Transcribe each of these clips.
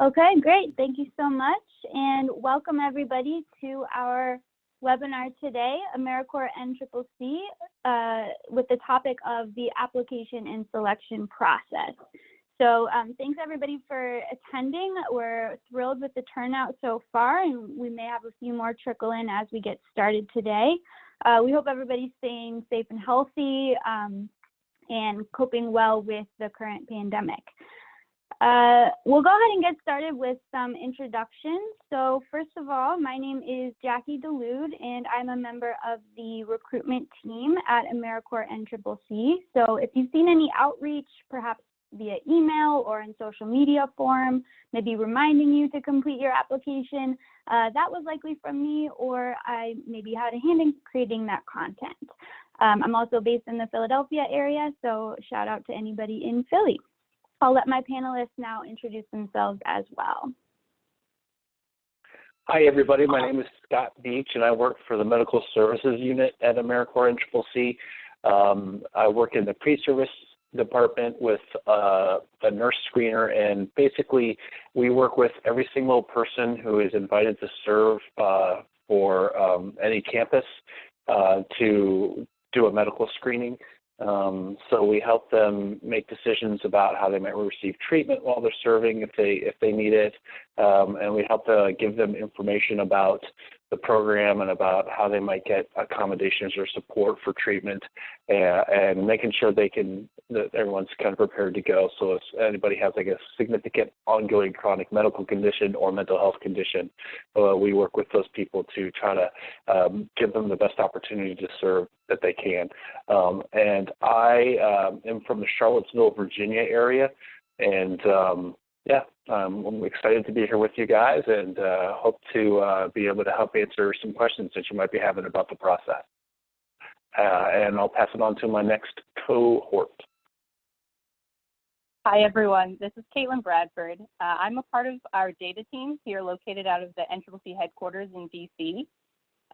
Okay, great. Thank you so much. And welcome everybody to our webinar today, AmeriCorps NCCC, with the topic of the application and selection process. So thanks everybody for attending. We're thrilled with the turnout so far, and we may have a few more trickle in as we get started today. We hope everybody's staying safe and healthy and coping well with the current pandemic. We'll go ahead and get started with some introductions. So first of all, my name is Jackie DeLude, and I'm a member of the recruitment team at AmeriCorps NCCC. So if you've seen any outreach, perhaps via email or in social media form, maybe reminding you to complete your application, that was likely from me, or I maybe had a hand in creating that content. I'm also based in the Philadelphia area, so shout out to anybody in Philly. I'll let my panelists now introduce themselves as well. Hi, everybody. My name is Scott Beach, and I work for the Medical Services Unit at AmeriCorps NCCC. I work in the pre-service department with a nurse screener, and basically we work with every single person who is invited to serve for any campus to do a medical screening. So we help them make decisions about how they might receive treatment while they're serving if they need it, and we help to give them information about the program and about how they might get accommodations or support for treatment, and making sure that everyone's kind of prepared to go. So if anybody has like a significant ongoing chronic medical condition or mental health condition, we work with those people to try to give them the best opportunity to serve that they can. And I am from the Charlottesville, Virginia area, and yeah, I'm excited to be here with you guys, and hope to be able to help answer some questions that you might be having about the process. And I'll pass it on to my next cohort. Hi, everyone. This is Caitlin Bradford. I'm a part of our data team here located out of the NCCC headquarters in DC.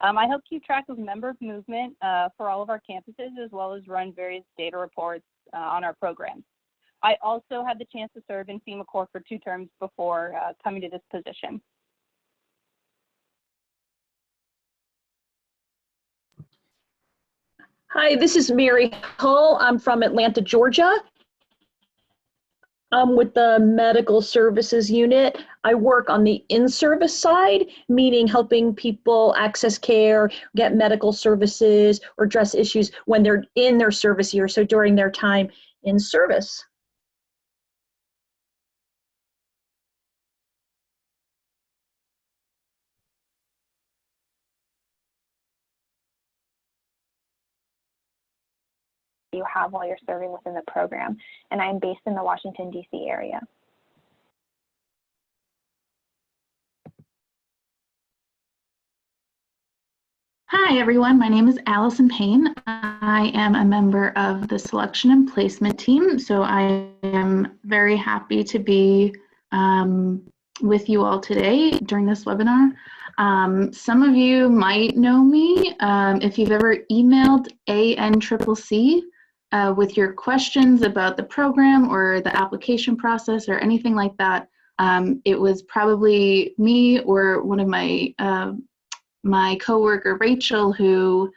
I help keep track of member movement for all of our campuses, as well as run various data reports on our programs. I also had the chance to serve in FEMA Corps for 2 terms before coming to this position. Hi, this is Mary Hull. I'm from Atlanta, Georgia. I'm with the Medical Services Unit. I work on the in-service side, meaning helping people access care, get medical services, or address issues when they're in their service year, so during their time in service. You have while you're serving within the program, and I'm based in the Washington, D.C. area. Hi, everyone. My name is Allison Payne. I am a member of the selection and placement team, so I am very happy to be with you all today during this webinar. Some of you might know me if you've ever emailed ANCCC with your questions about the program or the application process or anything like that. It was probably me or one of my my coworker Rachel who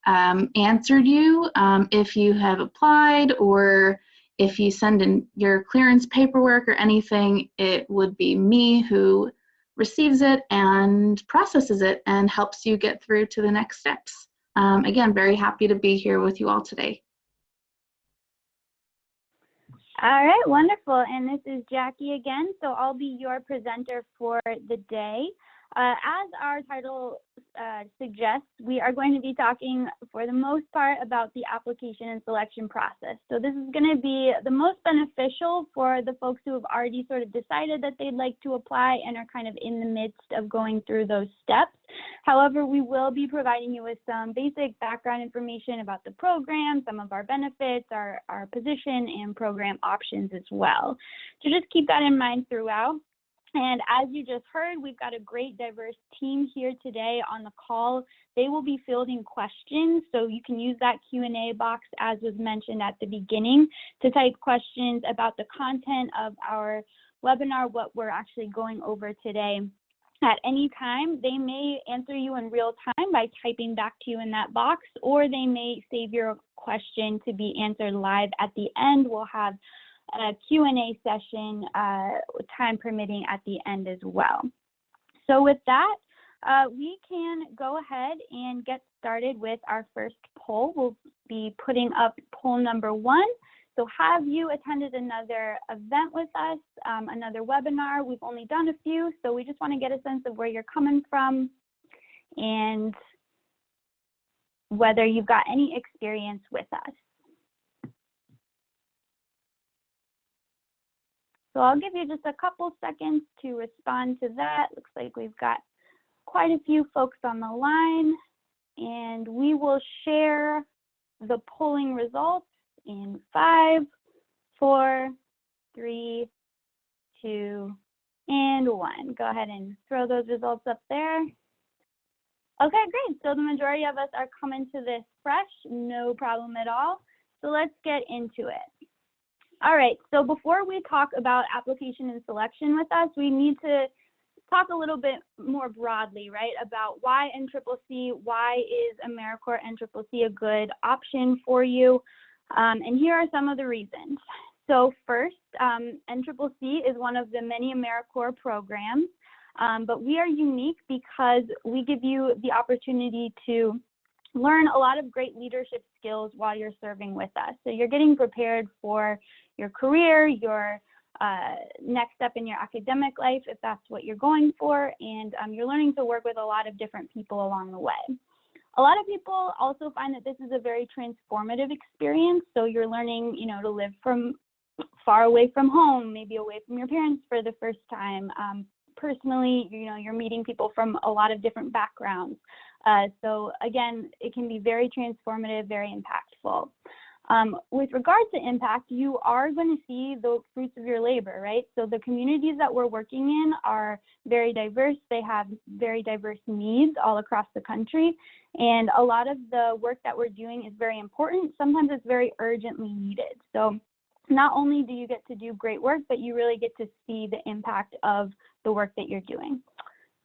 answered you if you have applied, or if you send in your clearance paperwork or anything. It would be me who receives it and processes it and helps you get through to the next steps. Again, very happy to be here with you all today. All right, wonderful. And this is Jackie again, so I'll be your presenter for the day. As our title suggests, we are going to be talking for the most part about the application and selection process. So this is going to be the most beneficial for the folks who have already sort of decided that they'd like to apply and are kind of in the midst of going through those steps. However, we will be providing you with some basic background information about the program, some of our benefits, our position, and program options as well. So just keep that in mind throughout. And as you just heard, we've got a great diverse team here today on the call. They will be fielding questions, so you can use that Q&A box as was mentioned at the beginning to type questions about the content of our webinar, what we're actually going over today. At any time, they may answer you in real time by typing back to you in that box, or they may save your question to be answered live at the end. We'll have a Q&A session, time permitting, at the end as well. So with that, we can go ahead and get started with our first poll. We'll be putting up poll number 1. So have you attended another event with us, another webinar? We've only done a few, so we just want to get a sense of where you're coming from and whether you've got any experience with us. So I'll give you just a couple seconds to respond to that. Looks like we've got quite a few folks on the line, and we will share the polling results in 5, 4, 3, 2, and 1. Go ahead and throw those results up there. Okay, great. So the majority of us are coming to this fresh, no problem at all. So let's get into it. All right, so before we talk about application and selection with us, we need to talk a little bit more broadly, right, about why NCCC, why is AmeriCorps NCCC a good option for you? And here are some of the reasons. So first, NCCC is one of the many AmeriCorps programs, but we are unique because we give you the opportunity to learn a lot of great leadership skills while you're serving with us. So you're getting prepared for your career, your next step in your academic life, if that's what you're going for, and you're learning to work with a lot of different people along the way. A lot of people also find that this is a very transformative experience. So you're learning, you know, to live from far away from home, maybe away from your parents for the first time. Personally, you know, you're meeting people from a lot of different backgrounds. So again, it can be very transformative, very impactful. With regard to impact, you are going to see the fruits of your labor, right? So the communities that we're working in are very diverse. They have very diverse needs all across the country. And a lot of the work that we're doing is very important. Sometimes it's very urgently needed. So not only do you get to do great work, but you really get to see the impact of the work that you're doing.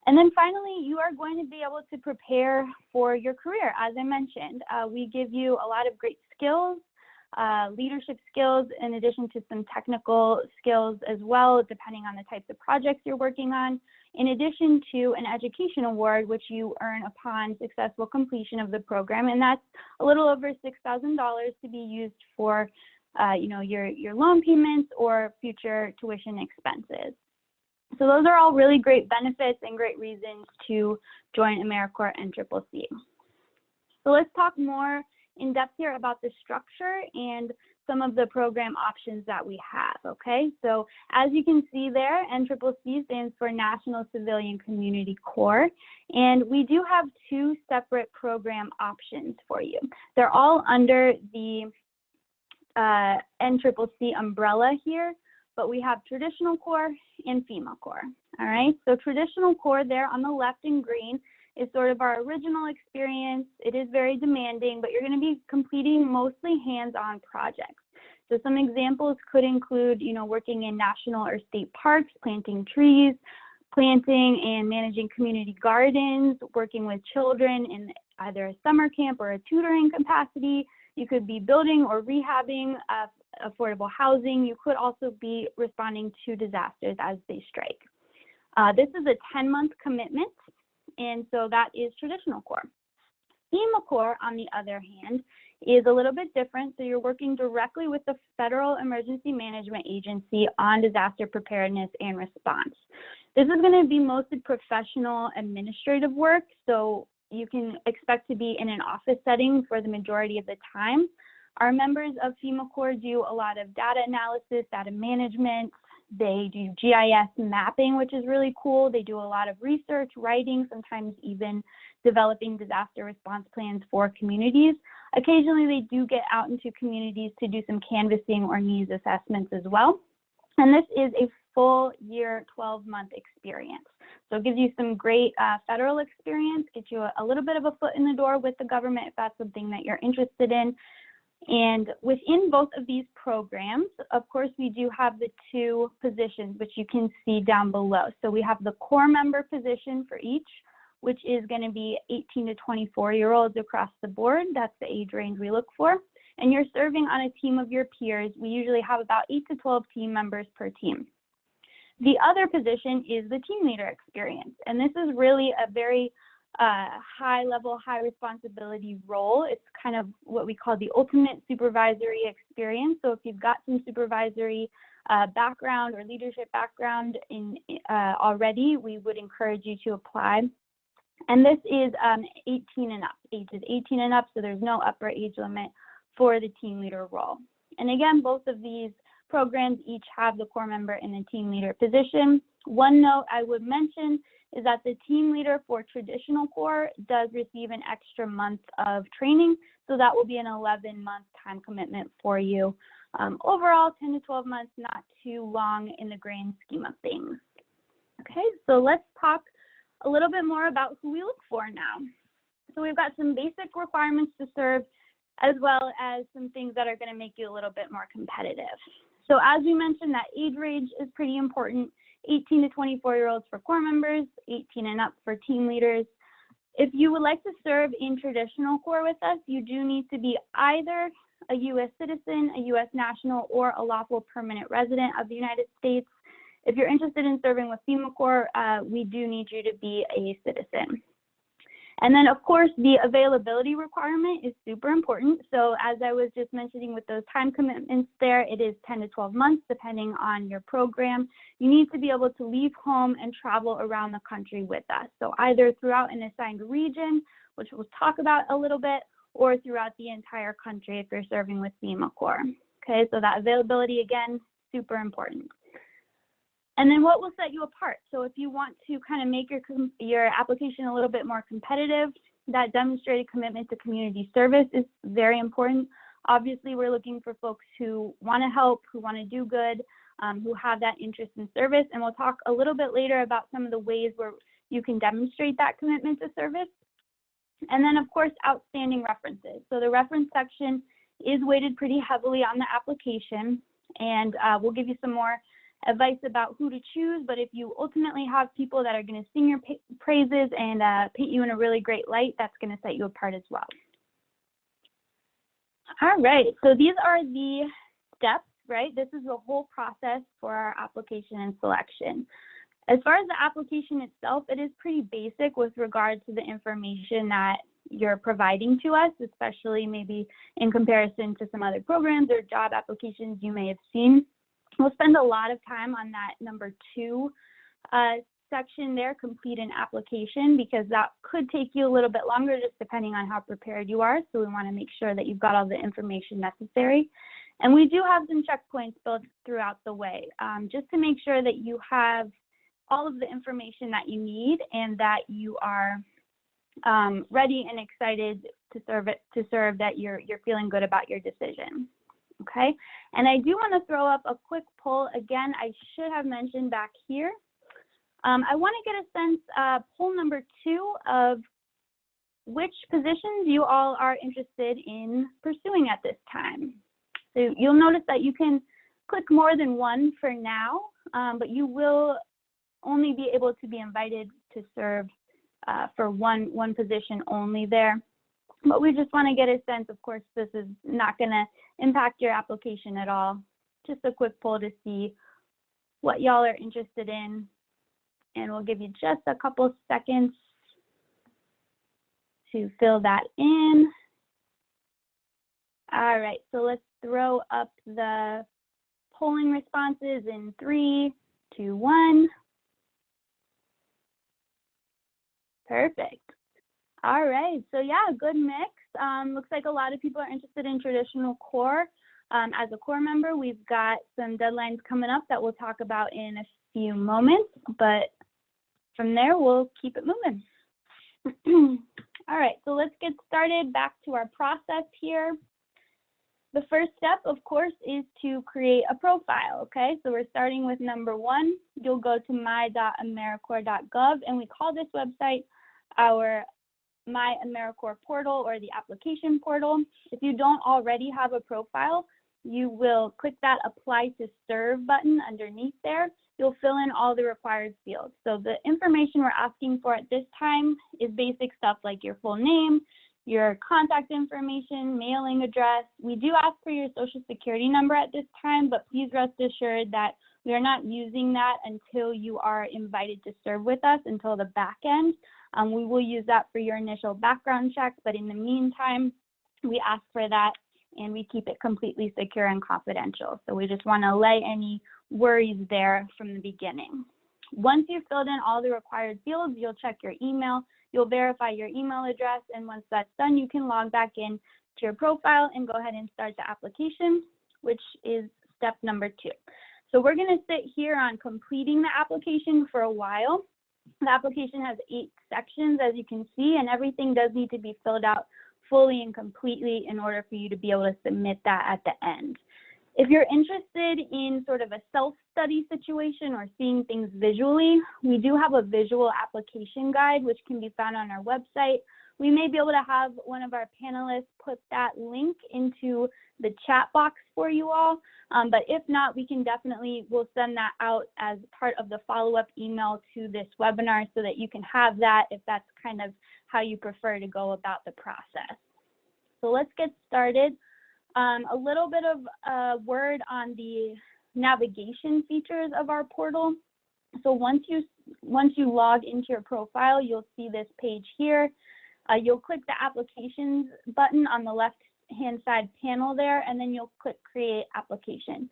And then finally, you are going to be able to prepare for your career. As I mentioned, we give you a lot of great skills, leadership skills, in addition to some technical skills as well, depending on the types of projects you're working on, in addition to an education award, which you earn upon successful completion of the program. And that's a little over $6,000 to be used for you know, your loan payments or future tuition expenses. So those are all really great benefits and great reasons to join AmeriCorps NCCC. So let's talk more in depth here about the structure and some of the program options that we have, okay? So as you can see there, NCCC stands for National Civilian Community Corps, and we do have 2 separate program options for you. They're all under the NCCC umbrella here, but we have Traditional Corps and FEMA Corps, all right? So Traditional Corps there on the left in green is sort of our original experience. It is very demanding, but you're gonna be completing mostly hands-on projects. So some examples could include, you know, working in national or state parks, planting trees, planting and managing community gardens, working with children in either a summer camp or a tutoring capacity. You could be building or rehabbing affordable housing. You could also be responding to disasters as they strike. This is a 10-month commitment, and so that is Traditional Corps. FEMA Corps, on the other hand, is a little bit different. So you're working directly with the Federal Emergency Management Agency on disaster preparedness and response. This is going to be mostly professional administrative work, so you can expect to be in an office setting for the majority of the time. Our members of FEMA Corps do a lot of data analysis, data management. They do GIS mapping, which is really cool. They do a lot of research, writing, sometimes even developing disaster response plans for communities. Occasionally, they do get out into communities to do some canvassing or needs assessments as well. And this is a full year, 12-month experience. So it gives you some great federal experience, gets you a little bit of a foot in the door with the government if that's something that you're interested in. And within both of these programs, of course, we do have the two positions, which you can see down below. So we have the core member position for each, which is going to be 18 to 24-year-olds across the board. That's the age range we look for. And you're serving on a team of your peers. We usually have about 8 to 12 team members per team. The other position is the team leader experience. And this is really a very high level, high responsibility role. It's kind of what we call the ultimate supervisory experience. So if you've got some supervisory background or leadership background in already, we would encourage you to apply. And this is 18 and up, ages 18 and up, so there's no upper age limit for the team leader role. And again, both of these programs each have the core member and the team leader position. One note I would mention is that the team leader for traditional corps does receive an extra month of training, so that will be an 11-month time commitment for you. Overall, 10 to 12 months, not too long in the grand scheme of things. Okay, so let's talk a little bit more about who we look for now. So we've got some basic requirements to serve, as well as some things that are going to make you a little bit more competitive. So as we mentioned, that age range is pretty important. 18 to 24-year-olds for core members, 18 and up for team leaders. If you would like to serve in traditional corps with us, you do need to be either a U.S. citizen, a U.S. national, or a lawful permanent resident of the United States. If you're interested in serving with FEMA Corps, we do need you to be a citizen. And then, of course, the availability requirement is super important. So as I was just mentioning with those time commitments there, it is 10 to 12 months, depending on your program. You need to be able to leave home and travel around the country with us. So either throughout an assigned region, which we'll talk about a little bit, or throughout the entire country if you're serving with FEMA Corps. Okay, so that availability, again, super important. And then what will set you apart? So if you want to kind of make your application a little bit more competitive, that demonstrated commitment to community service is very important. Obviously, we're looking for folks who want to help, who want to do good, who have that interest in service. And we'll talk a little bit later about some of the ways where you can demonstrate that commitment to service. And then, of course, outstanding references. So the reference section is weighted pretty heavily on the application, and we'll give you some more advice about who to choose, but if you ultimately have people that are going to sing your praises and paint you in a really great light, that's going to set you apart as well. All right, so these are the steps, right? This is the whole process for our application and selection. As far as the application itself, it is pretty basic with regard to the information that you're providing to us, especially maybe in comparison to some other programs or job applications you may have seen. We'll spend a lot of time on that number 2 section there, complete an application, because that could take you a little bit longer just depending on how prepared you are. So we want to make sure that you've got all the information necessary. And we do have some checkpoints built throughout the way, just to make sure that you have all of the information that you need and that you are ready and excited to serve, that you're feeling good about your decision. Okay, and I do want to throw up a quick poll. Again, I should have mentioned back here. I want to get a sense, poll number 2, of which positions you all are interested in pursuing at this time. So you'll notice that you can click more than one for now, but you will only be able to be invited to serve for one position only there. But we just want to get a sense. Of course, this is not going to impact your application at all. Just a quick poll to see what y'all are interested in. And we'll give you just a couple seconds to fill that in. All right, so let's throw up the polling responses in 3, 2, 1. Perfect. All right, so yeah, good mix. Looks like a lot of people are interested in traditional corps. As a corps member, we've got some deadlines coming up that we'll talk about in a few moments, but from there, we'll keep it moving. All right, so let's get started back to our process here. The first step, of course, is to create a profile, okay? So we're starting with number 1. You'll go to my.americorps.gov, and we call this website our My AmeriCorps portal or the application portal. If you don't already have a profile, you will click that Apply to Serve button underneath there. You'll fill in all the required fields. So the information we're asking for at this time is basic stuff like your full name, your contact information, mailing address. We do ask for your social security number at this time, but please rest assured that we are not using that until you are invited to serve with us until the back end. We will use that for your initial background check, but in the meantime, we ask for that and we keep it completely secure and confidential. So we just want to lay any worries there from the beginning. Once you've filled in all the required fields, you'll check your email, you'll verify your email address, and once that's done, you can log back in to your profile and go ahead and start the application, which is step number 2. So we're going to sit here on completing the application for a while. The application has 8 sections, as you can see, and everything does need to be filled out fully and completely in order for you to be able to submit that at the end. If you're interested in sort of a self-study situation or seeing things visually, we do have a visual application guide, which can be found on our website. We may be able to have one of our panelists put that link into the chat box for you all, but if not, we'll send that out as part of the follow-up email to this webinar so that you can have that if that's kind of how you prefer to go about the process. So let's get started. A little bit of a word on the navigation features of our portal. So once you log into your profile, you'll see this page here. You'll click the applications button on the left-hand side panel there, and then you'll click Create Application.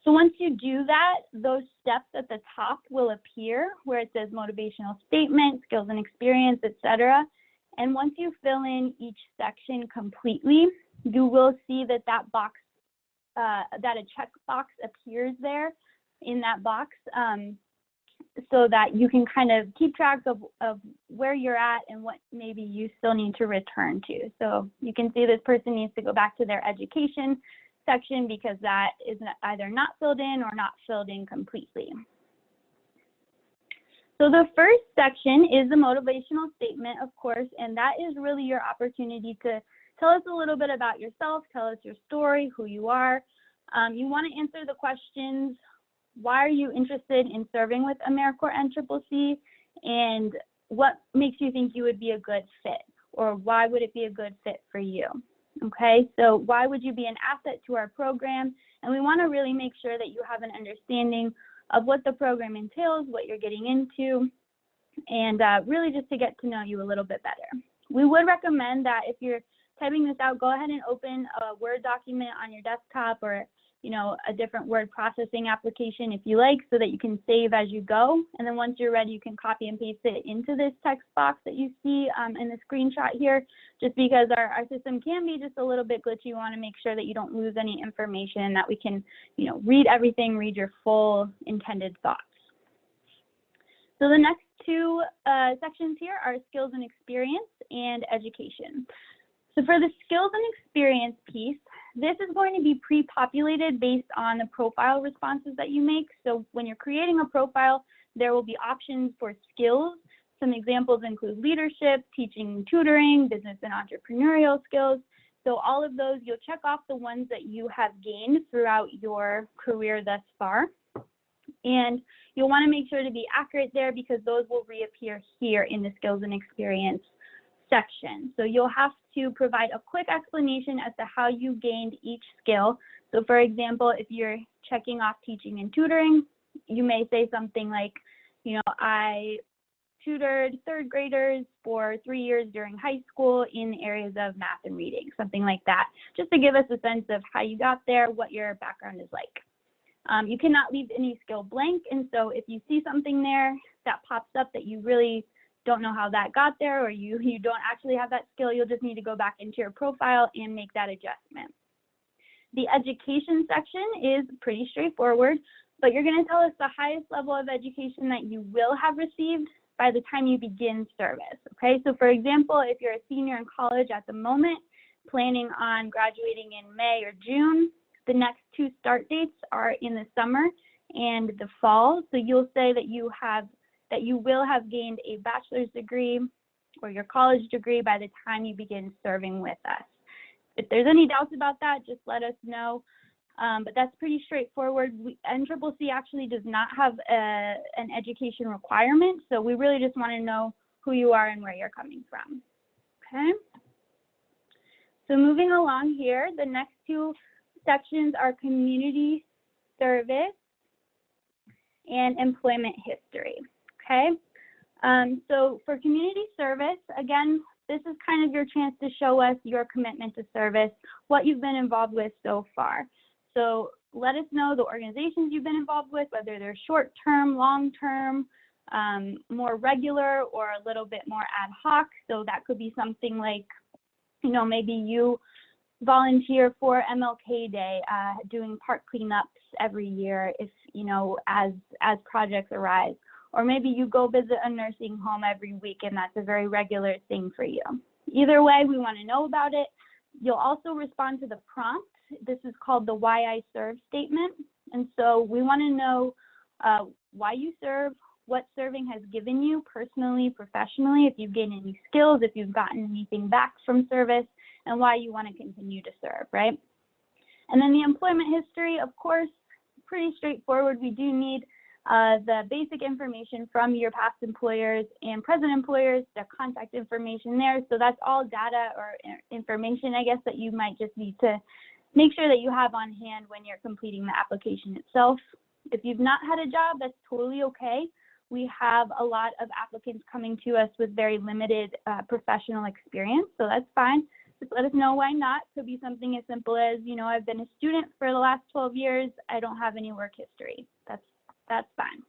So once you do that, those steps at the top will appear where it says motivational statement, skills and experience, etc. And once you fill in each section completely, you will see that box, that a checkbox appears there in that box, so that you can kind of keep track of where you're at and what maybe you still need to return to. So you can see this person needs to go back to their education section because that is either not filled in or not filled in completely. So the first section is the motivational statement, of course, and that is really your opportunity to tell us a little bit about yourself, tell us your story, who you are. You want to answer the questions, why are you interested in serving with AmeriCorps NCCC, and what makes you think you would be a good fit, or why would it be a good fit for you? Okay, so why would you be an asset to our program? And we want to really make sure that you have an understanding of what the program entails, what you're getting into, and really just to get to know you a little bit better. We would recommend that if you're typing this out, go ahead and open a Word document on your desktop or a different word processing application if you like, so that you can save as you go. And then once you're ready, you can copy and paste it into this text box that you see in the screenshot here. Just because our system can be just a little bit glitchy, we want to make sure that you don't lose any information, that we can, read everything, read your full intended thoughts. So the next 2 sections here are skills and experience and education. So for the skills and experience piece, this is going to be pre-populated based on the profile responses that you make. So when you're creating a profile, there will be options for skills. Some examples include leadership, teaching and tutoring, business and entrepreneurial skills. So all of those, you'll check off the ones that you have gained throughout your career thus far. And you'll want to make sure to be accurate there because those will reappear here in the skills and experience section. So you'll have to provide a quick explanation as to how you gained each skill. So for example, if you're checking off teaching and tutoring, you may say something like, I tutored 3rd graders for 3 years during high school in the areas of math and reading, something like that, just to give us a sense of how you got there, what your background is like. You cannot leave any skill blank, and so if you see something there that pops up that you really don't know how that got there, or you don't actually have that skill, you'll just need to go back into your profile and make that adjustment. The education section is pretty straightforward, but you're going to tell us the highest level of education that you will have received by the time you begin service. Okay, so for example, if you're a senior in college at the moment, planning on graduating in May or June. The next 2 start dates are in the summer and the fall. So you'll say that you will have gained a bachelor's degree or your college degree by the time you begin serving with us. If there's any doubts about that, just let us know. But that's pretty straightforward. NCCC actually does not have an education requirement, so we really just want to know who you are and where you're coming from. Okay. So moving along here, the next 2 sections are community service and employment history. Okay. So for community service, again, this is kind of your chance to show us your commitment to service, what you've been involved with so far. So let us know the organizations you've been involved with, whether they're short-term, long-term, more regular, or a little bit more ad hoc. So that could be something like, you know, maybe you volunteer for MLK Day, doing park cleanups every year if, you know, as projects arise. Or maybe you go visit a nursing home every week and that's a very regular thing for you. Either way, we want to know about it. You'll also respond to the prompt. This is called the Why I Serve statement. And so we want to know why you serve, what serving has given you personally, professionally, if you've gained any skills, if you've gotten anything back from service, and why you want to continue to serve, right? And then the employment history, of course, pretty straightforward. We do need the basic information from your past employers and present employers, the contact information there. So that's all data or information, I guess, that you might just need to make sure that you have on hand when you're completing the application itself. If you've not had a job, that's totally okay. We have a lot of applicants coming to us with very limited professional experience, so that's fine. Just let us know why not. Could be something as simple as, you know, I've been a student for the last 12 years. I don't have any work history. That's fine.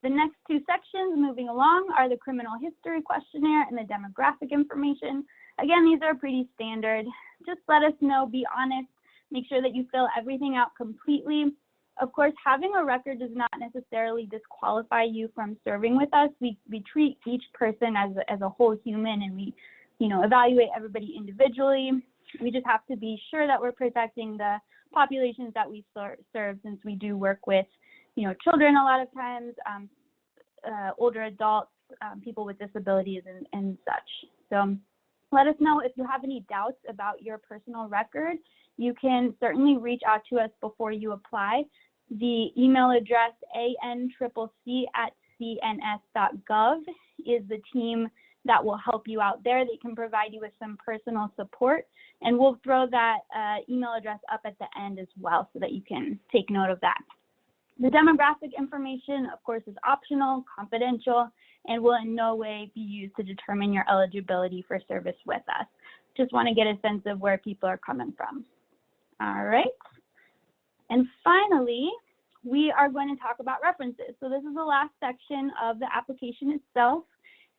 The next 2 sections moving along are the criminal history questionnaire and the demographic information. Again, these are pretty standard. Just let us know, be honest, make sure that you fill everything out completely. Of course, having a record does not necessarily disqualify you from serving with us. We treat each person as a whole human, and we, you know, evaluate everybody individually. We just have to be sure that we're protecting the populations that we serve, since we do work with, you know, children a lot of times, older adults, people with disabilities and such. So let us know if you have any doubts about your personal record. You can certainly reach out to us before you apply. The email address ancccc@cns.gov is the team that will help you out there. They can provide you with some personal support, and we'll throw that email address up at the end as well so that you can take note of that. The demographic information, of course, is optional, confidential, and will in no way be used to determine your eligibility for service with us. Just want to get a sense of where people are coming from. All right. And finally, we are going to talk about references. So this is the last section of the application itself.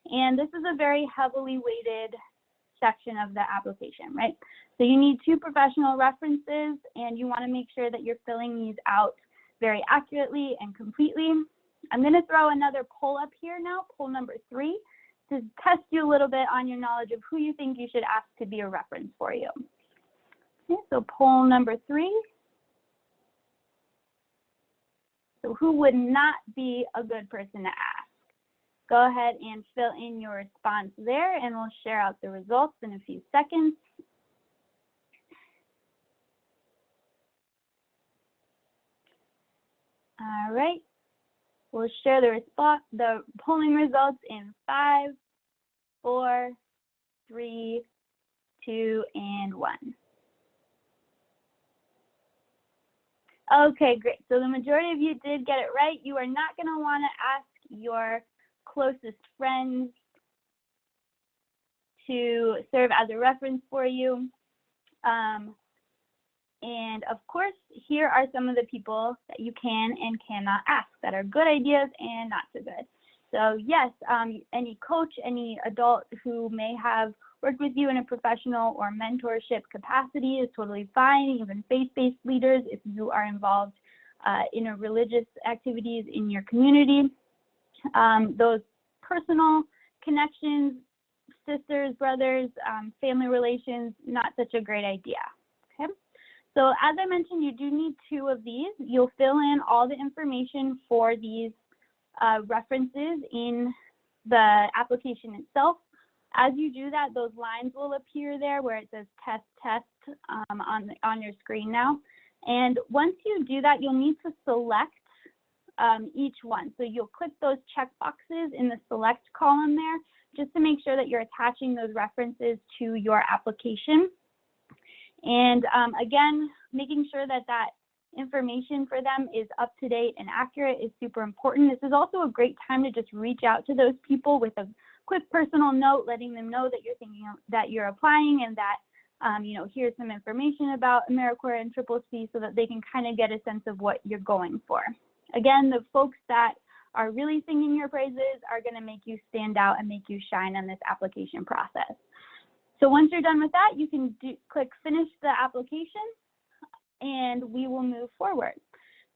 And this is a very heavily weighted section of the application, right? So you need 2 professional references, and you want to make sure that you're filling these out very accurately and completely. I'm going to throw another poll up here now, poll number 3, to test you a little bit on your knowledge of who you think you should ask to be a reference for you. Okay, so poll number 3. So who would not be a good person to ask? Go ahead and fill in your response there, and we'll share out the results in a few seconds. All right, we'll share the polling results in 5, 4, 3, 2, and 1. Okay, great. So the majority of you did get it right. You are not going to want to ask your closest friends to serve as a reference for you. And of course, here are some of the people that you can and cannot ask that are good ideas and not so good. So yes, any coach, any adult who may have worked with you in a professional or mentorship capacity is totally fine. Even faith-based leaders, if you are involved in a religious activities in your community. Those personal connections, sisters, brothers, family relations, not such a great idea, okay? So as I mentioned, you do need 2 of these. You'll fill in all the information for these references in the application itself. As you do that, those lines will appear there where it says test, test on your screen now. And once you do that, you'll need to select each one. So you'll click those check boxes in the select column there just to make sure that you're attaching those references to your application. And again, making sure that that information for them is up to date and accurate is super important. This is also a great time to just reach out to those people with a quick personal note, letting them know that you're thinking that you're applying and that, you know, here's some information about AmeriCorps and CCC so that they can kind of get a sense of what you're going for. Again, the folks that are really singing your praises are going to make you stand out and make you shine on this application process. So once you're done with that, you can click finish the application and we will move forward.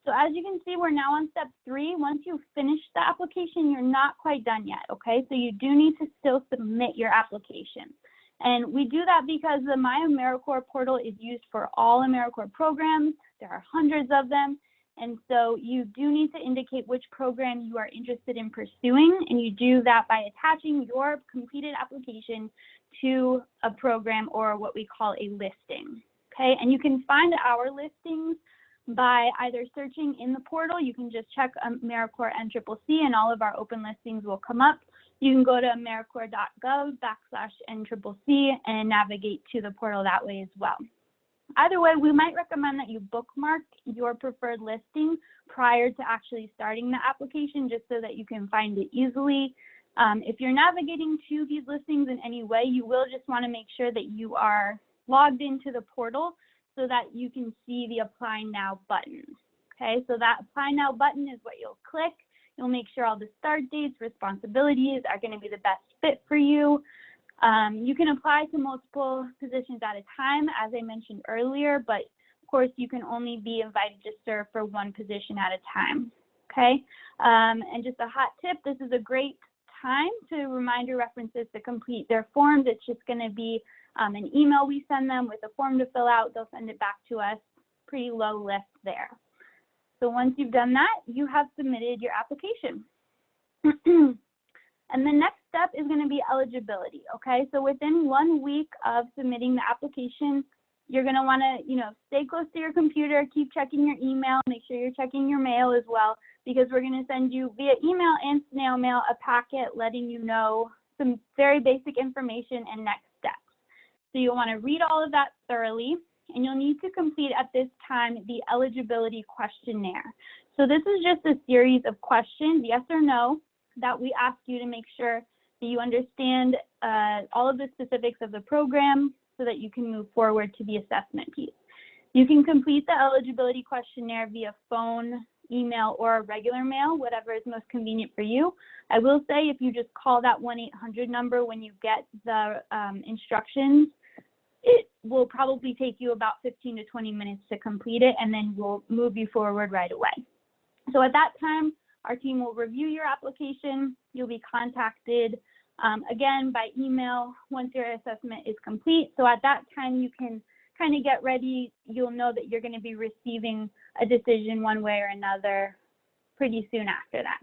So as you can see, we're now on step 3. Once you finish the application, you're not quite done yet, okay? So you do need to still submit your application. And we do that because the My AmeriCorps portal is used for all AmeriCorps programs. There are hundreds of them. And so you do need to indicate which program you are interested in pursuing, and you do that by attaching your completed application to a program or what we call a listing, okay? And you can find our listings by either searching in the portal. You can just check AmeriCorps NCCC and all of our open listings will come up. You can go to americorps.gov/NCCC and navigate to the portal that way as well. Either way, we might recommend that you bookmark your preferred listing prior to actually starting the application just so that you can find it easily. If you're navigating to these listings in any way, you will just want to make sure that you are logged into the portal so that you can see the Apply Now button. Okay, so that Apply Now button is what you'll click. You'll make sure all the start dates, responsibilities are going to be the best fit for you. You can apply to multiple positions at a time, as I mentioned earlier, but of course you can only be invited to serve for one position at a time, okay? And just a hot tip, this is a great time to remind your references to complete their forms. It's just gonna be an email we send them with a form to fill out. They'll send it back to us, pretty low lift there. So once you've done that, you have submitted your application. And the next step is going to be eligibility, okay? So within 1 week of submitting the application, you're going to want to, stay close to your computer, keep checking your email, make sure you're checking your mail as well, because we're going to send you via email and snail mail a packet letting you know some very basic information and next steps. So you'll want to read all of that thoroughly, and you'll need to complete at this time the eligibility questionnaire. So this is just a series of questions, yes or no, that we ask you to make sure that you understand all of the specifics of the program so that you can move forward to the assessment piece. You can complete the eligibility questionnaire via phone, email, or regular mail, whatever is most convenient for you. I will say if you just call that 1-800 number when you get the instructions, it will probably take you about 15 to 20 minutes to complete it, and then we'll move you forward right away. So at that time, our team will review your application. You'll be contacted again by email once your assessment is complete. So at that time, you can kind of get ready. You'll know that you're going to be receiving a decision one way or another pretty soon after that.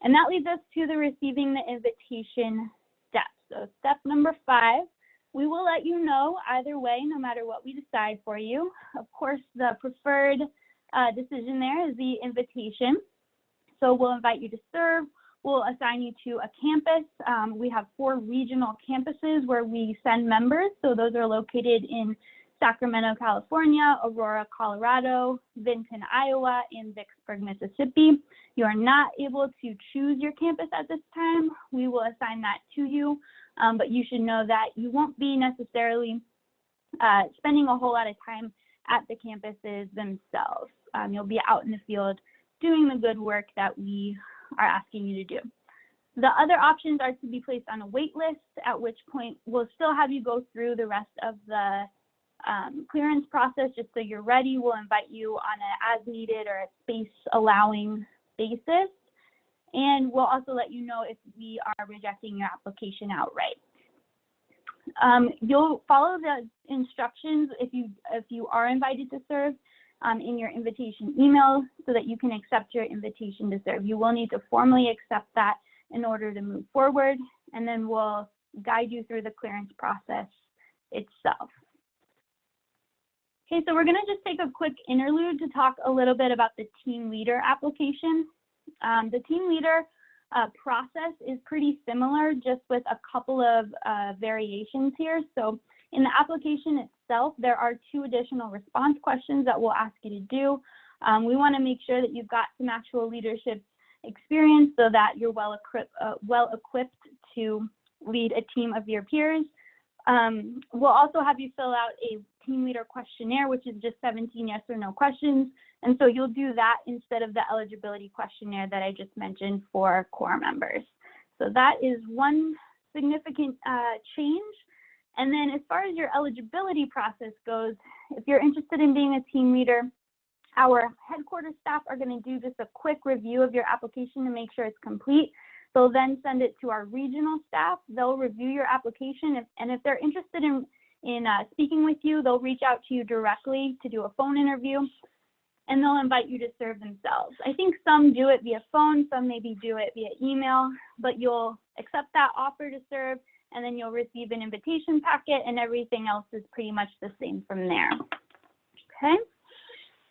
And that leads us to the receiving the invitation step. So step number 5, we will let you know either way, no matter what we decide for you. Of course, the preferred decision there is the invitation. So we'll invite you to serve. We'll assign you to a campus. We have 4 regional campuses where we send members. So those are located in Sacramento, California, Aurora, Colorado, Vinton, Iowa, and Vicksburg, Mississippi. You are not able to choose your campus at this time. We will assign that to you, but you should know that you won't be necessarily spending a whole lot of time at the campuses themselves. You'll be out in the field doing the good work that we are asking you to do. The other options are to be placed on a wait list, at which point we'll still have you go through the rest of the clearance process just so you're ready. We'll invite you on an as needed or a space allowing basis. And we'll also let you know if we are rejecting your application outright. You'll follow the instructions if you are invited to serve in your invitation email so that you can accept your invitation to serve. You will need to formally accept that in order to move forward, and then we'll guide you through the clearance process itself. Okay, so we're going to just take a quick interlude to talk a little bit about the team leader application. The team leader process is pretty similar, just with a couple of variations here. So in the application itself, there are 2 additional response questions that we'll ask you to do. We want to make sure that you've got some actual leadership experience so that you're well equipped to lead a team of your peers. We'll also have you fill out a team leader questionnaire, which is just 17 yes or no questions. And so you'll do that instead of the eligibility questionnaire that I just mentioned for core members. So that is one significant change. And then as far as your eligibility process goes, if you're interested in being a team leader, our headquarters staff are going to do just a quick review of your application to make sure it's complete. They'll then send it to our regional staff. They'll review your application, and if they're interested in speaking with you, they'll reach out to you directly to do a phone interview, and they'll invite you to serve themselves. I think some do it via phone, some maybe do it via email, but you'll accept that offer to serve, and then you'll receive an invitation packet, and everything else is pretty much the same from there. Okay,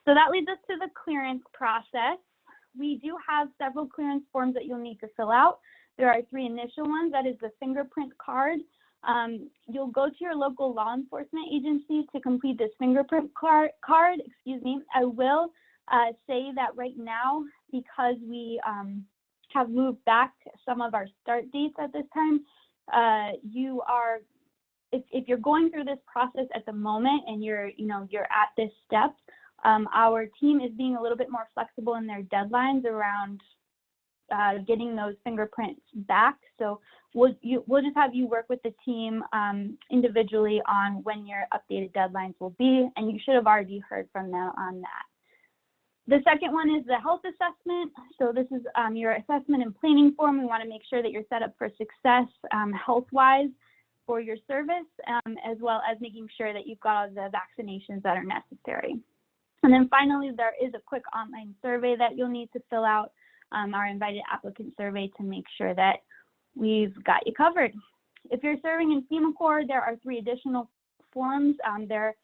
so that leads us to the clearance process. We do have several clearance forms that you'll need to fill out. There are 3 initial ones. That is the fingerprint card. You'll go to your local law enforcement agency to complete this fingerprint card. I will say that right now, because we have moved back some of our start dates at this time, if you're going through this process at the moment and you're at this step, our team is being a little bit more flexible in their deadlines around getting those fingerprints back. So we'll just have you work with the team individually on when your updated deadlines will be, and you should have already heard from them on that. The second one is the health assessment. So this is your assessment and planning form. We want to make sure that you're set up for success health-wise for your service, as well as making sure that you've got all the vaccinations that are necessary. And then finally, there is a quick online survey that you'll need to fill out, our invited applicant survey, to make sure that we've got you covered. If you're serving in AmeriCorps, there are 3 additional forms. Their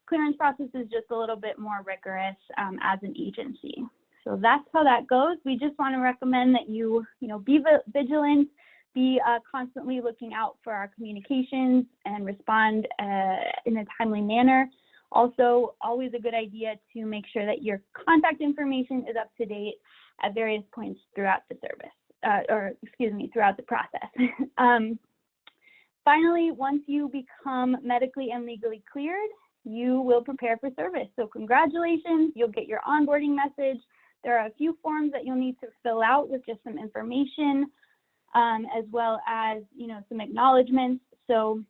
clearance process is just a little bit more rigorous as an agency. So that's how that goes. We just want to recommend that you be vigilant, be constantly looking out for our communications and respond in a timely manner. Also, always a good idea to make sure that your contact information is up to date at various points throughout the service, throughout the process. Finally, once you become medically and legally cleared, you will prepare for service. So congratulations, you'll get your onboarding message. There are a few forms that you'll need to fill out with just some information, as well as some acknowledgments. So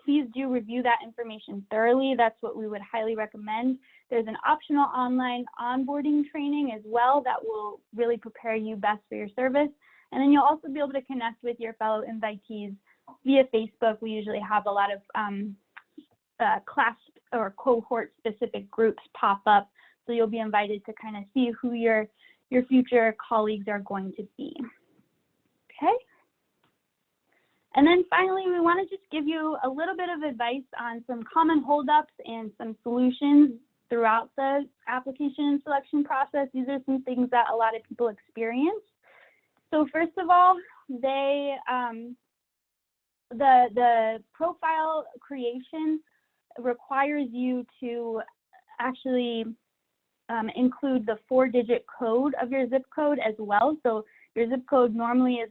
please do review that information thoroughly. That's what we would highly recommend. There's an optional online onboarding training as well that will really prepare you best for your service. And then you'll also be able to connect with your fellow invitees via Facebook. We usually have a lot of class or cohort specific groups pop up. So you'll be invited to kind of see who your future colleagues are going to be. Okay. And then finally, we want to just give you a little bit of advice on some common holdups and some solutions throughout the application and selection process. These are some things that a lot of people experience. So first of all, the profile creation requires you to actually include the 4-digit code of your zip code as well. So your zip code normally is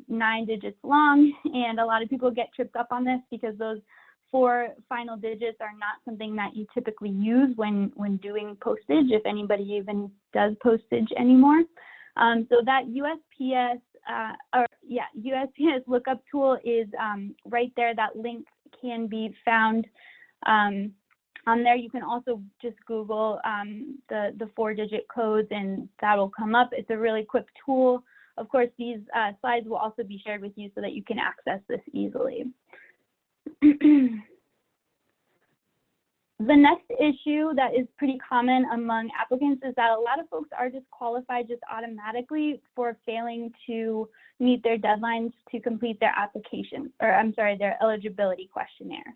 9 digits long, and a lot of people get tripped up on this because those 4 final digits are not something that you typically use when doing postage, if anybody even does postage anymore. So that USPS USPS lookup tool is right there. That link can be found on there. You can also just Google the 4-digit codes, and that'll come up. It's a really quick tool. Of course, these slides will also be shared with you so that you can access this easily. The next issue that is pretty common among applicants is that a lot of folks are disqualified just automatically for failing to meet their deadlines to complete their application, or I'm sorry, their eligibility questionnaire.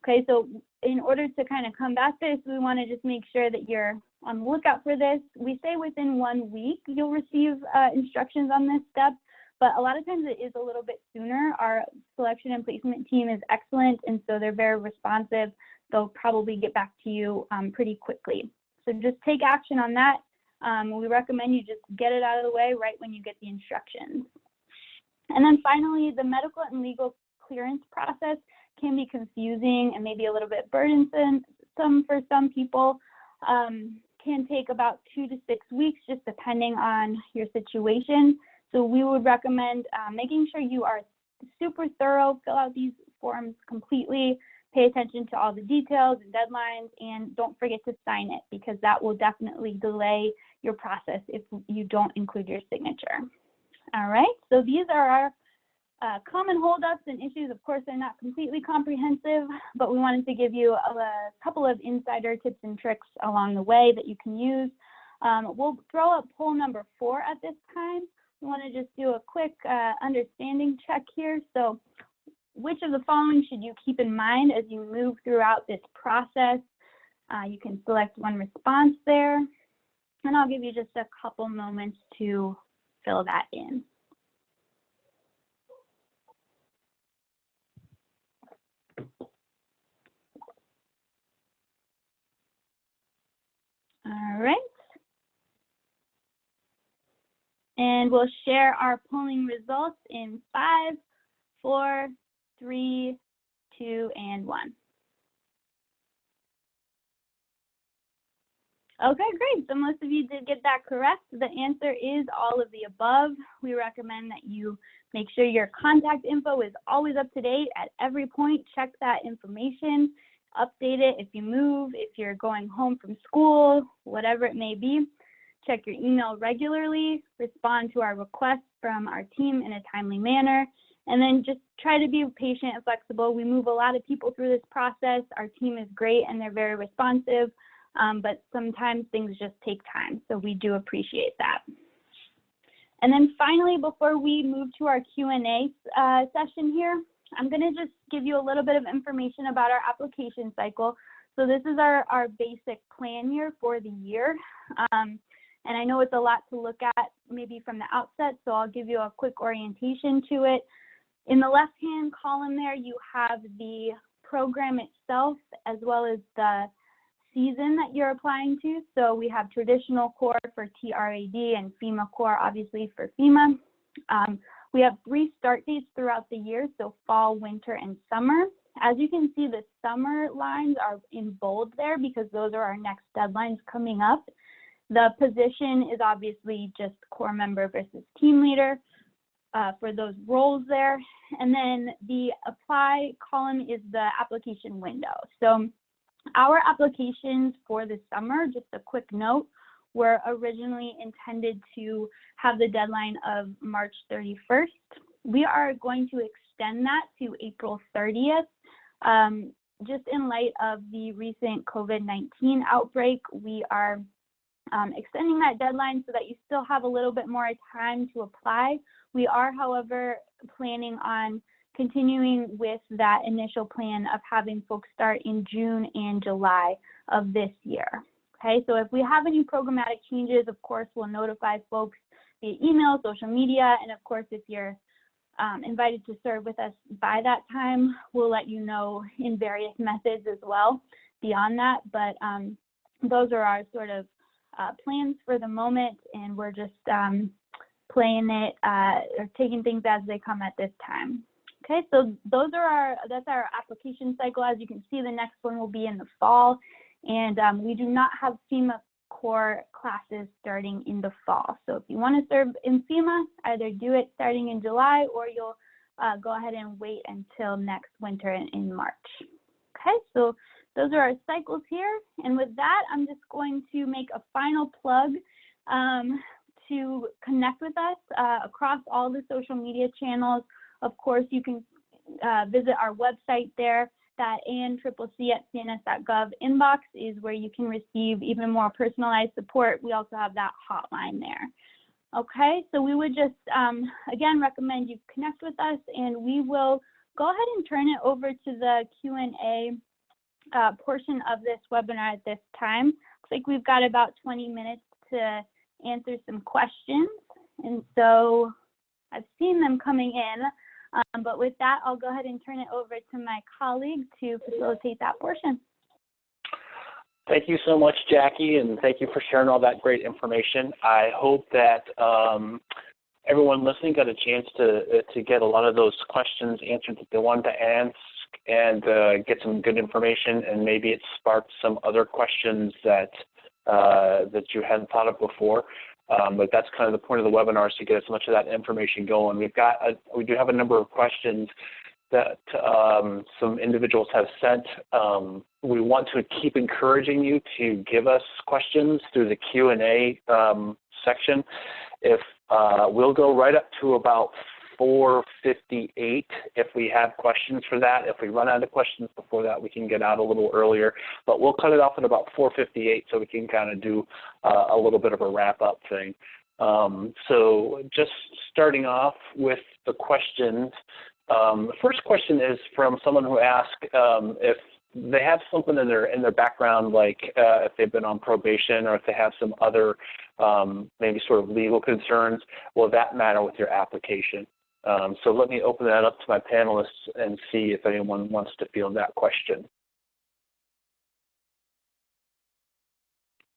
Okay, so in order to kind of combat this, we want to just make sure that you're on the lookout for this. We say within 1 week you'll receive instructions on this step, but a lot of times it is a little bit sooner. Our selection and placement team is excellent, and so they're very responsive. They'll probably get back to you pretty quickly. So just take action on that. We recommend you just get it out of the way right when you get the instructions. And then finally, the medical and legal clearance process can be confusing and maybe a little bit burdensome for some people. Can take about 2 to 6 weeks, just depending on your situation. So we would recommend making sure you are super thorough, fill out these forms completely, pay attention to all the details and deadlines, and don't forget to sign it, because that will definitely delay your process if you don't include your signature. All right, so these are our common holdups and issues. Of course, they're not completely comprehensive, but we wanted to give you a couple of insider tips and tricks along the way that you can use. We'll throw up poll number 4 at this time. We want to just do a quick understanding check here. So which of the following should you keep in mind as you move throughout this process? You can select one response there, and I'll give you just a couple moments to fill that in. All right. And we'll share our polling results in 5, 4, 3, 2, and 1. Okay, great. So most of you did get that correct. The answer is all of the above. We recommend that you make sure your contact info is always up to date at every point. Check that information, update it if you move, if you're going home from school, whatever it may be. Check your email regularly, respond to our requests from our team in a timely manner, and then just try to be patient and flexible. We move a lot of people through this process. Our team is great and they're very responsive, but sometimes things just take time, so we do appreciate that. And then finally, before we move to our Q&A session here, I'm going to just give you a little bit of information about our application cycle. So this is our basic plan here for the year. And I know it's a lot to look at maybe from the outset, so I'll give you a quick orientation to it. In the left-hand column there, you have the program itself as well as the season that you're applying to. So we have traditional core for TRAD and FEMA core, obviously, for FEMA. We have 3 start dates throughout the year, so fall, winter, and summer. As you can see, the summer lines are in bold there because those are our next deadlines coming up. The position is obviously just core member versus team leader for those roles there. And then the apply column is the application window. So our applications for the summer, just a quick note, were originally intended to have the deadline of March 31st. We are going to extend that to April 30th. Just in light of the recent COVID-19 outbreak, we are extending that deadline so that you still have a little bit more time to apply. We are, however, planning on continuing with that initial plan of having folks start in June and July of this year. Okay, so if we have any programmatic changes, of course, we'll notify folks via email, social media, and of course, if you're invited to serve with us by that time, we'll let you know in various methods as well beyond that. But those are our sort of plans for the moment, and we're just playing it or taking things as they come at this time. Okay, so that's our application cycle. As you can see, the next one will be in the fall, and we do not have FEMA core classes starting in the fall. So if you want to serve in FEMA, either do it starting in July or you'll go ahead and wait until next winter in March. Okay, so those are our cycles here. And with that, I'm just going to make a final plug to connect with us across all the social media channels. Of course, you can visit our website there. That ANCCC@cns.gov inbox is where you can receive even more personalized support. We also have that hotline there. Okay, so we would just, again, recommend you connect with us, and we will go ahead and turn it over to the Q&A portion of this webinar at this time. Looks like we've got about 20 minutes to answer some questions, and so I've seen them coming in, but with that, I'll go ahead and turn it over to my colleague to facilitate that portion. Thank you so much, Jackie, and thank you for sharing all that great information. I hope that everyone listening got a chance to get a lot of those questions answered that they wanted to ask and get some good information, and maybe it sparked some other questions that that you hadn't thought of before. But that's kind of the point of the webinar, is to get as much of that information going. We do have a number of questions that some individuals have sent. We want to keep encouraging you to give us questions through the Q&A section. If we'll go right up to about 4:58 if we have questions for that. If we run out of questions before that, we can get out a little earlier, but we'll cut it off at about 4:58 so we can kind of do a little bit of a wrap-up thing. So just starting off with the questions. The first question is from someone who asked if they have something in their background, like if they've been on probation or if they have some other maybe sort of legal concerns, will that matter with your application? So let me open that up to my panelists and see if anyone wants to field that question.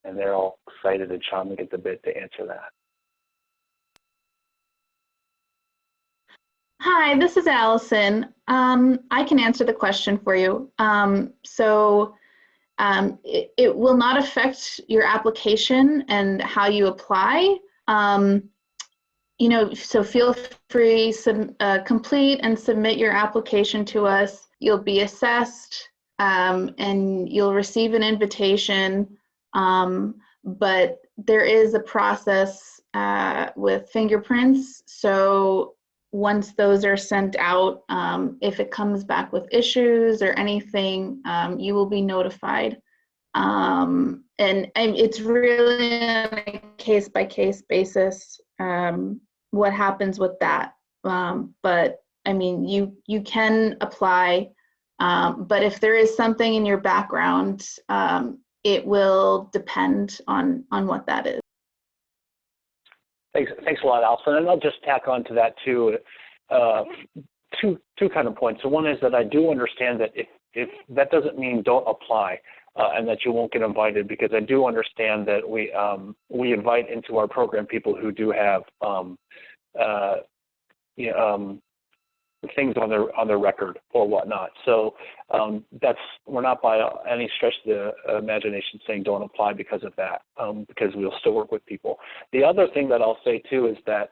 And they're all excited and chomping at the bit to answer that. Hi, this is Allison. I can answer the question for you. It will not affect your application and how you apply. So feel free to complete and submit your application to us. You'll be assessed and you'll receive an invitation. But there is a process with fingerprints. So once those are sent out, if it comes back with issues or anything, you will be notified. And it's really on a case-by-case basis what happens with that. But I mean, you can apply, but if there is something in your background, it will depend on what that is. Thanks a lot, Alison. And I'll just tack on to that too, two kind of points. So one is that I do understand that if that doesn't mean don't apply and that you won't get invited, because I do understand that we invite into our program people who do have things on their record or whatnot. So we're not by any stretch of the imagination saying don't apply because of that, because we'll still work with people. The other thing that I'll say too is that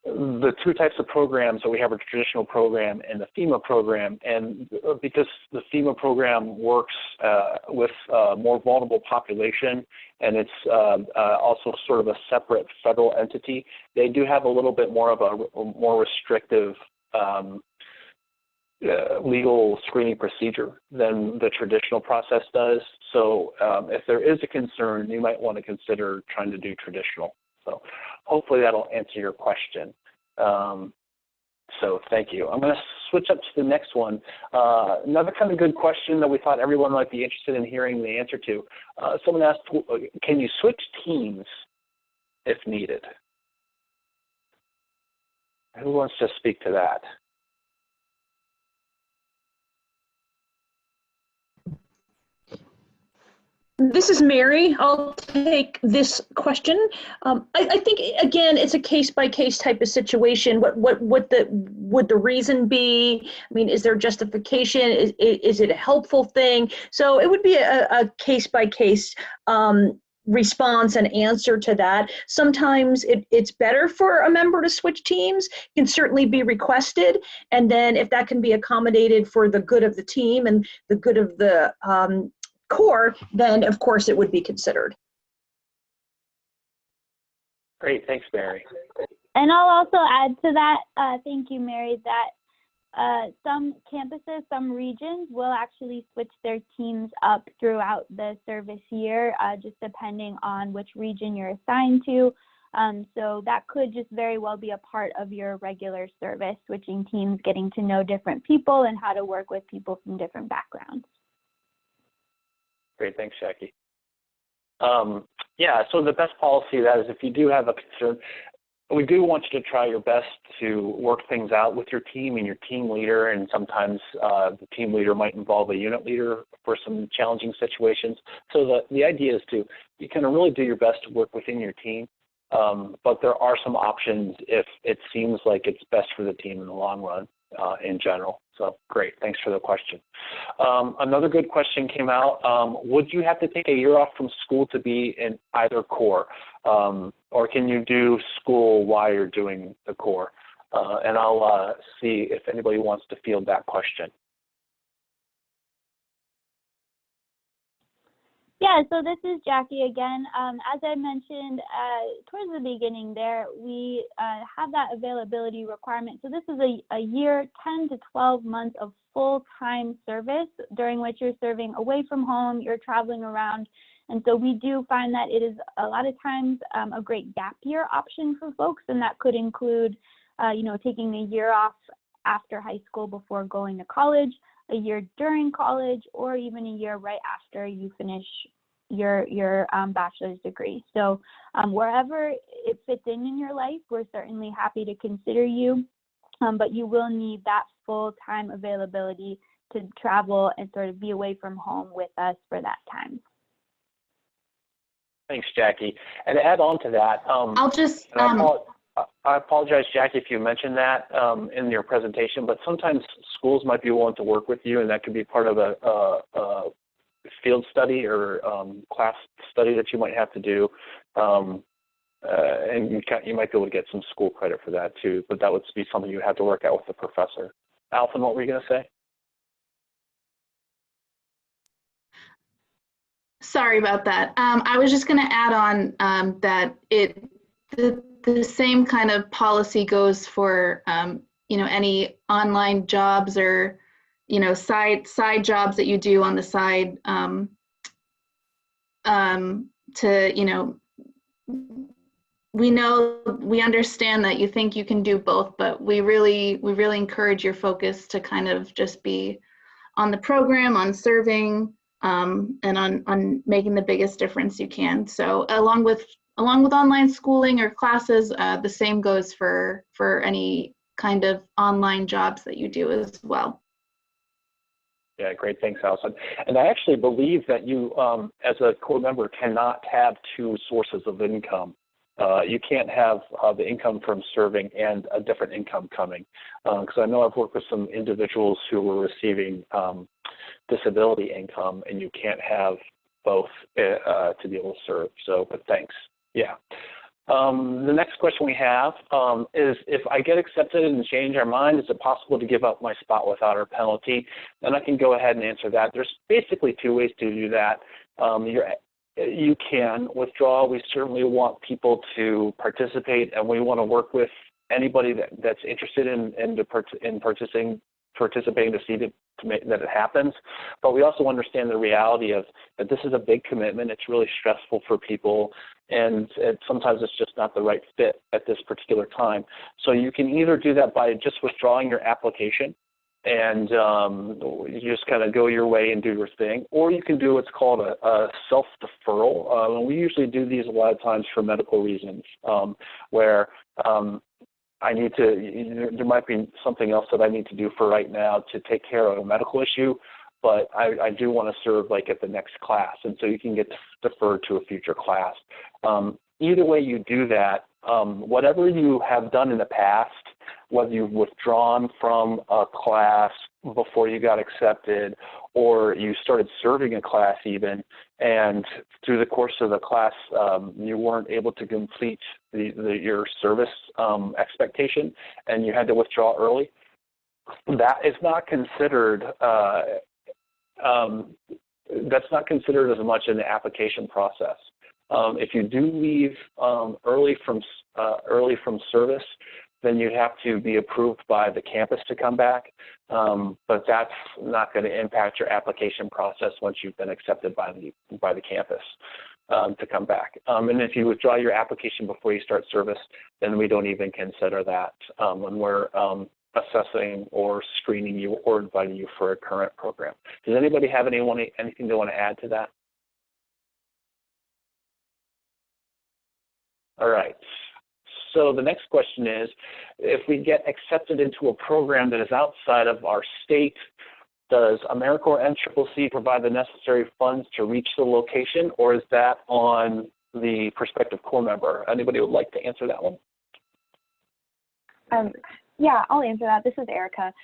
the two types of programs, so we have a traditional program and the FEMA program, and because the FEMA program works with a more vulnerable population, and it's also sort of a separate federal entity, they do have a little bit more of a more restrictive legal screening procedure than the traditional process does. So if there is a concern, you might want to consider trying to do traditional. So hopefully that'll answer your question. So thank you. I'm going to switch up to the next one. Another kind of good question that we thought everyone might be interested in hearing the answer to. Someone asked, can you switch teams if needed? Who wants to speak to that? This is Mary. I'll take this question. I think, again, it's a case-by-case type of situation. What would the reason be? I mean, is there justification? Is it a helpful thing? So it would be a case-by-case response and answer to that. Sometimes it's better for a member to switch teams, can certainly be requested, and then if that can be accommodated for the good of the team and the good of the Corps, then of course it would be considered. Great, thanks, Mary. And I'll also add to that, thank you, Mary, that Some campuses, some regions will actually switch their teams up throughout the service year, just depending on which region you're assigned to. So that could just very well be a part of your regular service, switching teams, getting to know different people and how to work with people from different backgrounds. Great, thanks, Jackie. Yeah, so the best policy that is if you do have a concern, we do want you to try your best to work things out with your team and your team leader, and sometimes the team leader might involve a unit leader for some challenging situations. So the idea is to you kind of really do your best to work within your team, but there are some options if it seems like it's best for the team in the long run in general. So great, thanks for the question. Another good question came out. Would you have to take a year off from school to be in either Corps? Or can you do school while you're doing the Corps? And I'll see if anybody wants to field that question. Yeah, so this is Jackie again. As I mentioned towards the beginning there, we have that availability requirement. So this is a year, 10 to 12 months of full-time service during which you're serving away from home, you're traveling around. And so we do find that it is a lot of times a great gap year option for folks, and that could include, taking a year off after high school before going to college, a year during college, or even a year right after you finish your bachelor's degree. So wherever it fits in your life, we're certainly happy to consider you, but you will need that full-time availability to travel and sort of be away from home with us for that time. Thanks, Jackie. And to add on to that, I'll just I apologize, Jackie, if you mentioned that in your presentation, but sometimes schools might be willing to work with you, and that could be part of a field study or class study that you might have to do. And you might be able to get some school credit for that too, but that would be something you have to work out with the professor. Alton, what were you going to say? Sorry about that. I was just going to add on that the same kind of policy goes for any online jobs or side jobs that you do on the side we understand that you think you can do both, but we really encourage your focus to kind of just be on the program, on serving, and on making the biggest difference you can. So along with online schooling or classes, the same goes for any kind of online jobs that you do as well. Yeah, great. Thanks, Allison. And I actually believe that you, as a Corps member, cannot have two sources of income. You can't have the income from serving and a different income coming. Because I know I've worked with some individuals who were receiving disability income, and you can't have both to be able to serve. So, but thanks. Yeah. The next question we have is, if I get accepted and change our mind, is it possible to give up my spot without a penalty? And I can go ahead and answer that. There's basically two ways to do that. You can withdraw. We certainly want people to participate, and we want to work with anybody that's interested in participating to see that it happens. But we also understand the reality of that this is a big commitment. It's really stressful for people, and sometimes it's just not the right fit at this particular time. So you can either do that by just withdrawing your application, and you just kind of go your way and do your thing, or you can do what's called a self-deferral. We usually do these a lot of times for medical reasons, where there might be something else that I need to do for right now to take care of a medical issue, but I do want to serve like at the next class, and so you can get deferred to a future class. Either way you do that, whatever you have done in the past, whether you've withdrawn from a class before you got accepted, or you started serving a class even, and through the course of the class you weren't able to complete your service expectation and you had to withdraw early, that is not considered that's not considered as much in the application process. If you do leave early from service, then you'd have to be approved by the campus to come back. But that's not going to impact your application process once you've been accepted by the campus to come back. And if you withdraw your application before you start service, then we don't even consider that when we're assessing or screening you or inviting you for a current program. Does anybody have anything they want to add to that? All right. So the next question is, if we get accepted into a program that is outside of our state, does AmeriCorps NCCC provide the necessary funds to reach the location, or is that on the prospective Corps member? Anybody would like to answer that one? Yeah, I'll answer that. This is Erica.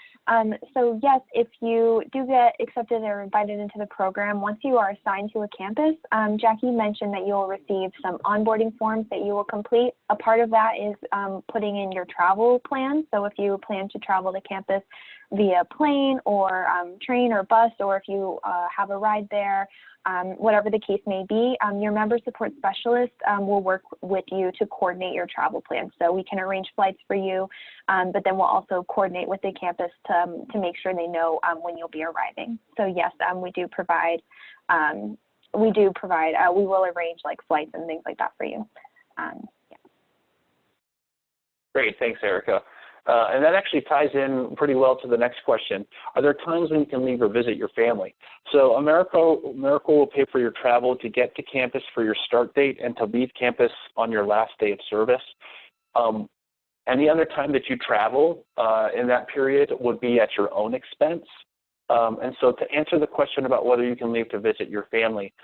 So yes, if you do get accepted or invited into the program, once you are assigned to a campus, Jackie mentioned that you will receive some onboarding forms that you will complete. A part of that is putting in your travel plan. So if you plan to travel to campus via plane or train or bus, or if you have a ride there, whatever the case may be, your member support specialist will work with you to coordinate your travel plan. So we can arrange flights for you, but then we'll also coordinate with the campus to make sure they know when you'll be arriving. So yes, we will arrange like flights and things like that for you. Yeah. Great, thanks, Erica. And that actually ties in pretty well to the next question. Are there times when you can leave or visit your family? So AmeriCorps will pay for your travel to get to campus for your start date and to leave campus on your last day of service. Any other time that you travel in that period would be at your own expense. And so to answer the question about whether you can leave to visit your family,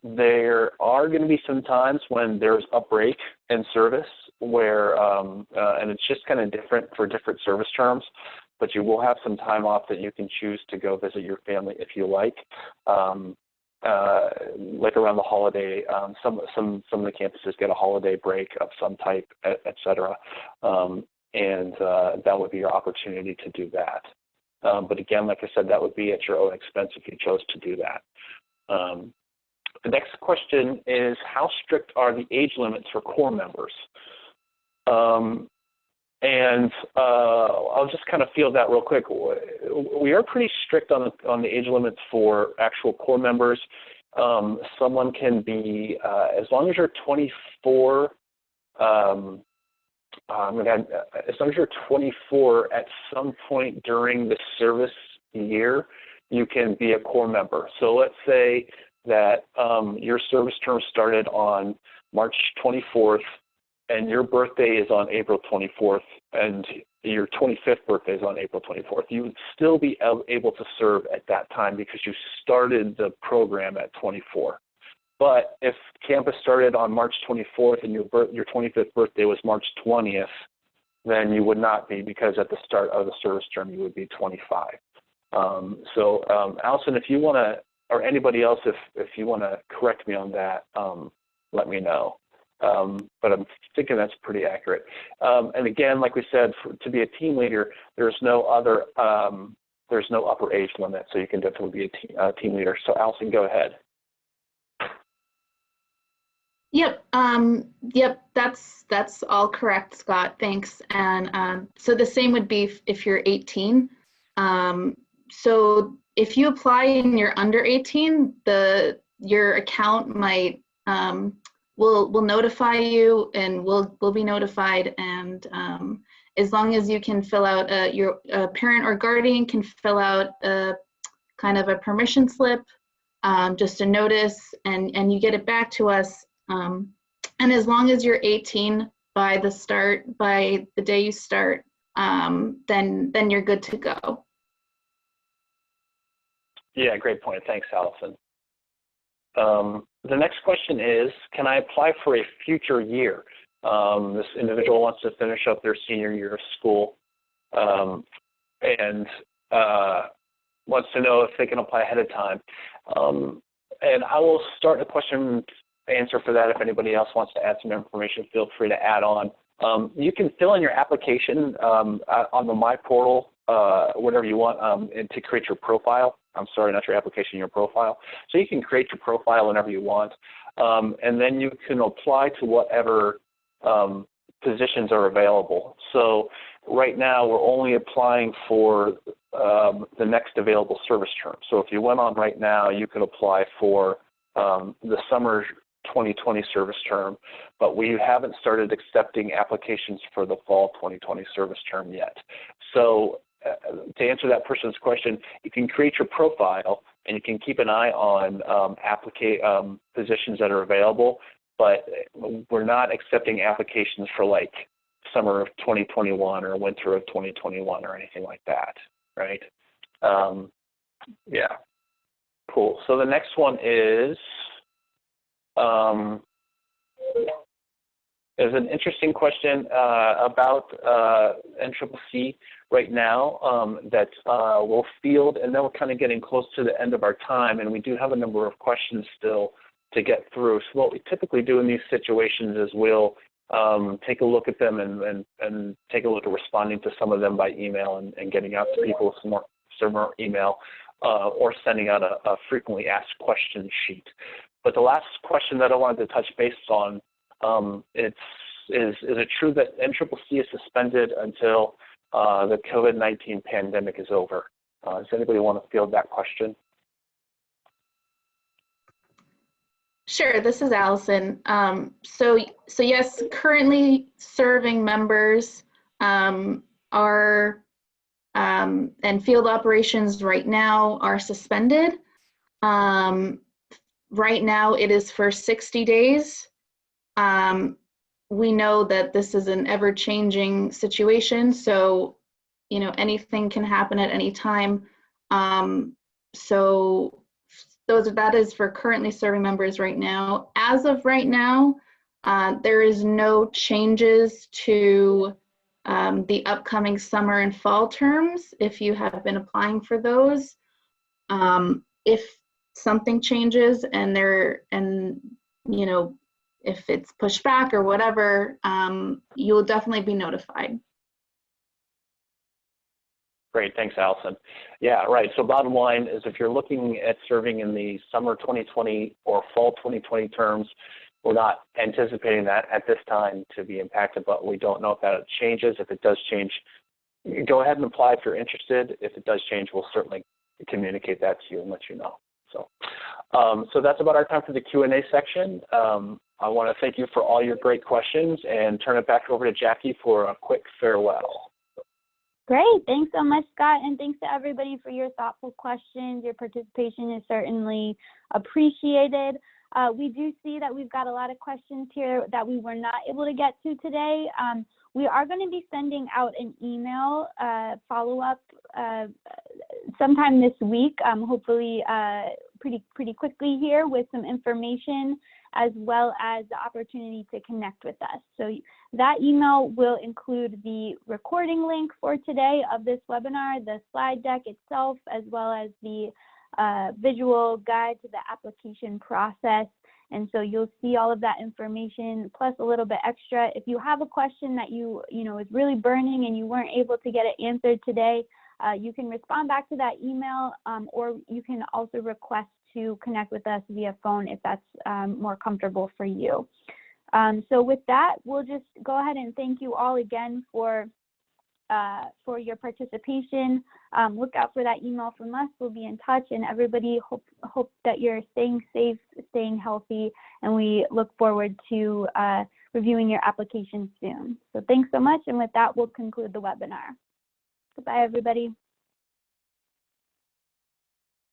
there are going to be some times when there's a break in service where, and it's just kind of different for different service terms, but you will have some time off that you can choose to go visit your family if you like around the holiday. Some of the campuses get a holiday break of some type, et cetera, and that would be your opportunity to do that. But again, like I said, that would be at your own expense if you chose to do that. The next question is, how strict are the age limits for Corps members? And I'll just kind of field that real quick. We are pretty strict on the age limits for actual Corps members. Someone can be, as long as you're 24, as long as you're 24 at some point during the service year, you can be a Corps member. So let's say that your service term started on March 24th, and your birthday is on April 24th, and your 25th birthday is on April 24th. You would still be able to serve at that time because you started the program at 24. But if campus started on March 24th and your 25th birthday was March 20th, then you would not be, because at the start of the service term you would be 25. So Allison, if you want to, or anybody else, if you want to correct me on that, let me know. But I'm thinking that's pretty accurate. And again, like we said, to be a team leader, there's no upper age limit, so you can definitely be a team leader. So Allison, go ahead. Yep. Yep. That's all correct, Scott. Thanks. And so the same would be if you're 18. So if you apply and you're under 18, your account might will notify you, and we'll be notified. And as long as you can fill out your parent or guardian can fill out a kind of a permission slip, just a notice, and you get it back to us. And as long as you're 18 by the day you start, then you're good to go. Yeah, great point. Thanks, Allison. The next question is, can I apply for a future year? This individual wants to finish up their senior year of school and wants to know if they can apply ahead of time. And I will start a question answer for that. If anybody else wants to add some information, feel free to add on. You can fill in your application on the My Portal, whatever you want, and to create your profile. I'm sorry, not your application, your profile. So you can create your profile whenever you want, and then you can apply to whatever positions are available. So right now we're only applying for the next available service term. So if you went on right now, you could apply for the summer 2020 service term, but we haven't started accepting applications for the fall 2020 service term yet. So to answer that person's question, you can create your profile and you can keep an eye on positions that are available, but we're not accepting applications for like summer of 2021 or winter of 2021 or anything like that, right? Yeah, cool. So the next one is an interesting question about NCCC right now that we'll field, and then we're kind of getting close to the end of our time, and we do have a number of questions still to get through. So what we typically do in these situations is we'll take a look at them and take a look at responding to some of them by email and getting out to people with some more email or sending out a frequently asked questions sheet. But the last question that I wanted to touch base on, is it true that NCCC is suspended until the COVID-19 pandemic is over? Does anybody want to field that question? Sure, this is Allison. So yes, currently serving members are and field operations right now are suspended. Right now it is for 60 days. We know that this is an ever-changing situation, so you know anything can happen at any time. So that is for currently serving members right now. As of right now, there is no changes to the upcoming summer and fall terms if you have been applying for those. If something changes and you know, if it's pushed back or whatever, you'll definitely be notified. Great, thanks, Allison. Yeah, right. So bottom line is if you're looking at serving in the summer 2020 or fall 2020 terms, we're not anticipating that at this time to be impacted, but we don't know if that changes. If it does change, go ahead and apply if you're interested. If it does change, we'll certainly communicate that to you and let you know. So, so that's about our time for the Q&A section. I want to thank you for all your great questions and turn it back over to Jackie for a quick farewell. Great. Thanks so much, Scott, and thanks to everybody for your thoughtful questions. Your participation is certainly appreciated. We do see that we've got a lot of questions here that we were not able to get to today. We are going to be sending out an email follow-up sometime this week, hopefully pretty quickly here with some information as well as the opportunity to connect with us. So that email will include the recording link for today of this webinar, the slide deck itself, as well as the visual guide to the application process. And so you'll see all of that information plus a little bit extra. If you have a question that you know is really burning and you weren't able to get it answered today, you can respond back to that email, or you can also request to connect with us via phone if that's more comfortable for you. So with that, we'll just go ahead and thank you all again for your participation. Look out for that email from us. We'll be in touch, and everybody hope that you're staying safe, staying healthy, and we look forward to reviewing your application soon. So thanks so much, and with that, we'll conclude the webinar. Goodbye, everybody.